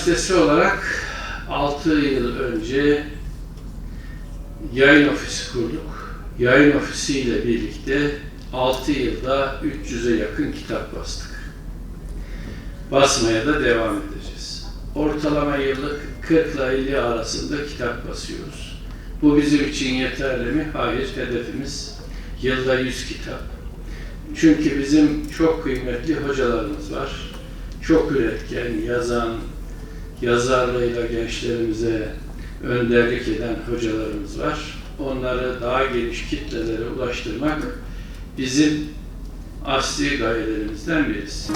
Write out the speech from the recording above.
Üniversitesi olarak 6 yıl önce yayın ofisi kurduk. Yayın ofisiyle birlikte 6 yılda 300'e yakın kitap bastık. Basmaya da devam edeceğiz. Ortalama yıllık 40 ile 50 arasında kitap basıyoruz. Bu bizim için yeterli mi? Hayır. Hedefimiz yılda 100 kitap. Çünkü bizim çok kıymetli hocalarımız var. Çok üretken, yazan, yazarlığıyla gençlerimize önderlik eden hocalarımız var. Onları daha geniş kitlelere ulaştırmak bizim asli gayelerimizden birisi.